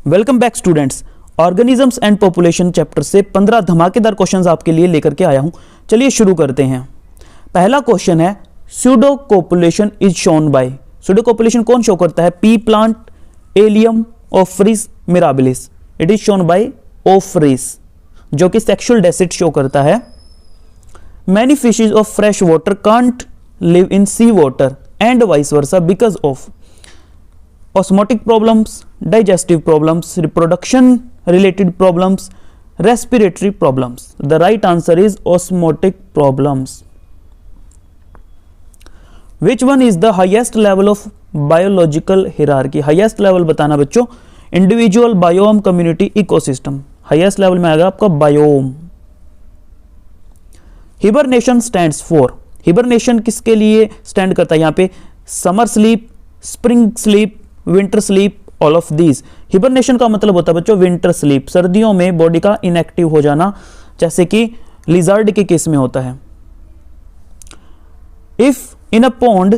Welcome back students. Organisms and population chapter से 15 धमाकेदार questions आपके लिए लेकर के आया हूं। चलिए शुरू करते हैं। पहला क्वेश्चन है pseudo copulation is shown by. Pseudo copulation कौन शो करता है? Pea plant, Allium, Ophrys, Mirabilis. It is shown by Ophrys, जो कि सेक्सुअल डेसिट शो करता है। Many fishes of fresh water can't live in sea water and vice versa because of osmotic problems, digestive problems, reproduction related problems, respiratory problems. The right answer is osmotic problems. Which one is the highest level of biological hierarchy? highest level बताना बच्चों, individual, biome, community, ecosystem. highest level में आएगा आपका biome. hibernation stands for. hibernation किसके लिए stand करता है? यहाँ पे summer sleep, spring sleep, winter sleep, all of these. Hibernation का मतलब होता है बच्चों विंटर स्लीप, सर्दियों में बॉडी का इनएक्टिव हो जाना, जैसे कि लिजर्ड के केस में होता है। If in a pond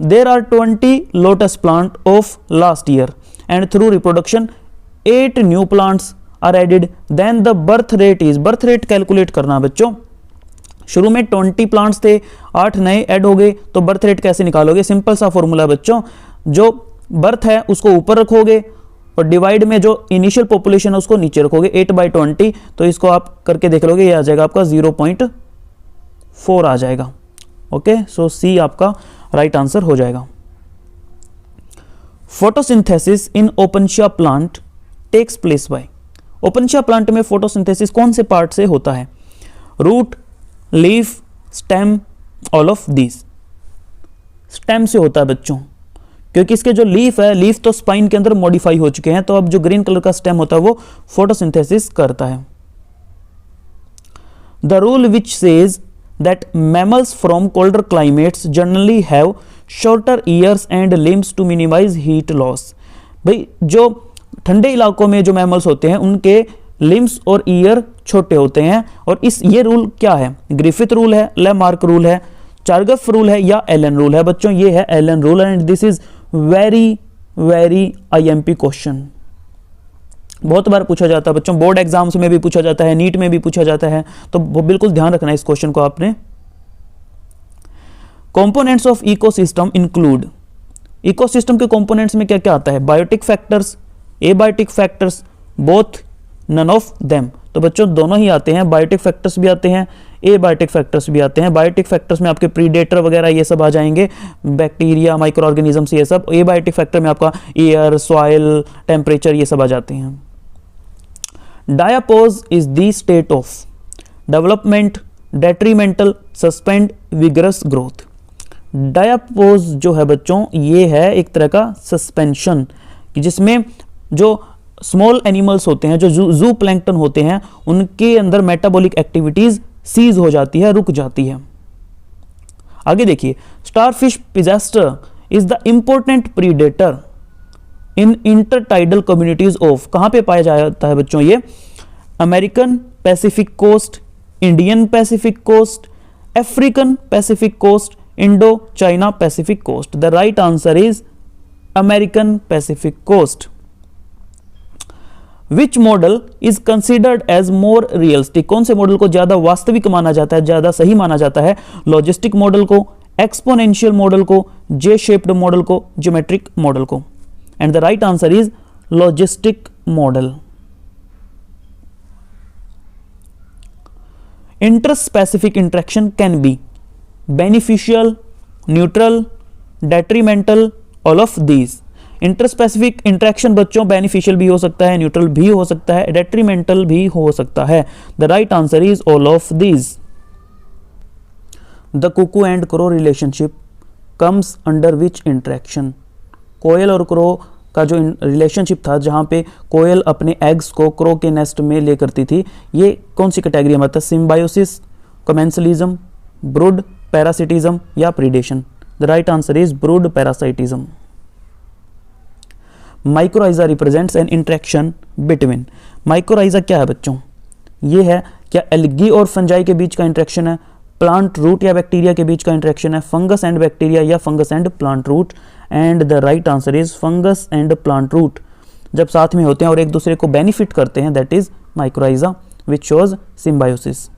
there are 20 lotus plant of last year and through reproduction 8 new plants are added, then the birth rate is. Birth rate calculate करना बच्चों, शुरू में 20 प्लांट्स थे, 8 नए ऐड हो गए, तो बर्थ रेट कैसे निकालोगे? सिंपल सा फॉर्मूला बच्चों, जो बर्थ है उसको ऊपर रखोगे और डिवाइड में जो इनिशियल पॉपुलेशन है उसको नीचे रखोगे, 8/20। तो इसको आप करके देख लोगे, ये आ जाएगा आपका 0.4 आ जाएगा। ओके, सो सी आपका राइट आंसर हो जाएगा। Photosynthesis in opuntia plant takes place by. Opuntia plant में फोटोसिंथेसिस कौन से पार्ट से होता है? Root, leaf, stem, all of these. Stem से होता है बच्चों, क्योंकि इसके जो लीफ है, लीफ तो स्पाइन के अंदर मॉडिफाई हो चुके हैं, तो अब जो ग्रीन कलर का स्टेम होता है वो फोटोसिंथेसिस करता है। The rule which says that mammals from colder climates generally have shorter ears and limbs to minimize heat loss. भाई जो ठंडे इलाकों में जो मैमल्स होते हैं उनके लिम्स और ईयर छोटे होते हैं, और ये रूल क्या है? ग्रिफिथ रूल है, लेमार्क रूल है, चार्गफ रूल है या एलन रूल है? बच्चों ये है Allen rule, and this is very IMP question. बहुत बार पूछा जाता है बच्चों, बोर्ड एग्जाम्स में भी पूछा जाता है, नीट में भी पूछा जाता है, तो वो बिल्कुल ध्यान रखना है इस क्वेश्चन को आपने। Components of ecosystem include. Ecosystem के कंपोनेंट्स में क्या क्या आता है? Biotic factors, abiotic factors, both, none of them. तो बच्चों दोनों ही आते हैं, बायोटिक फैक्टर्स भी आते हैं, एबायोटिक फैक्टर्स भी आते हैं। बायोटिक फैक्टर्स में आपके प्रीडेटर वगैरह ये सब आ जाएंगे, बैक्टीरिया, माइक्रो ऑर्गेनिजम्स, ये सब। एबायोटिक फैक्टर में आपका एयर, सॉइल, टेम्परेचर, ये सब आ जाते हैं। Diapause is the state of development, detrimental, suspend, vigorous growth. Diapause जो है बच्चों ये है एक तरह का सस्पेंशन, जिसमें जो स्मॉल एनिमल्स होते हैं, जो जू प्लैंक्टन होते हैं, उनके अंदर मेटाबॉलिक एक्टिविटीज सीज हो जाती है, रुक जाती है। आगे देखिए, starfish Pisaster is the important predator in intertidal communities of. कहां पे पाया जाता है बच्चों ये? American Pacific coast, Indian Pacific coast, African Pacific coast, Indo China Pacific coast. The right answer is American Pacific coast. Which model is considered as more realistic? कौन से model को ज्यादा वास्तविक माना जाता है, ज्यादा सही माना जाता है? लॉजिस्टिक मॉडल को, एक्सपोनेंशियल मॉडल को, जे शेप्ड मॉडल को, ज्योमेट्रिक मॉडल को? And the right answer is logistic model. Interspecific interaction can be beneficial, neutral, detrimental, all of these. Interspecific interaction बच्चों बेनिफिशियल भी हो सकता है, न्यूट्रल भी हो सकता है, डेट्रीमेंटल भी हो सकता है। The right answer is all of these. The cuckoo and crow relationship comes under which interaction? कोयल और क्रो का जो रिलेशनशिप था, जहां पे कोयल अपने एग्स को क्रो के नेस्ट में ले करती थी, ये कौन सी कैटेगरी में आता है? सिम्बायोसिस, कमेंसलिज्म, ब्रूड पैरासिटिज्म या predation? The right answer is brood parasitism. Mycorrhiza represents an interaction between. Mycorrhiza क्या है बच्चों? ये है क्या एल्गी और फंजाई के बीच का इंटरेक्शन है, प्लांट रूट या बैक्टीरिया के बीच का इंटरेक्शन है, फंगस एंड बैक्टीरिया या fungus and plant root? And the right answer is fungus and plant root. जब साथ में होते हैं और एक दूसरे को बेनिफिट करते हैं, that is mycorrhiza which shows symbiosis.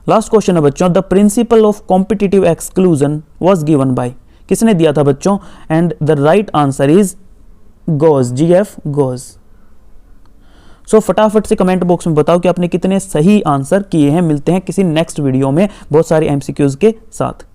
Last question है बच्चों, the principle of competitive exclusion was given by, किसने दिया था बच्चों? And the right answer is Gause, GF Gause. So फटाफट से कमेंट बॉक्स में बताओ कि आपने कितने सही आंसर किए हैं। मिलते हैं किसी नेक्स्ट वीडियो में बहुत सारे MCQs के साथ।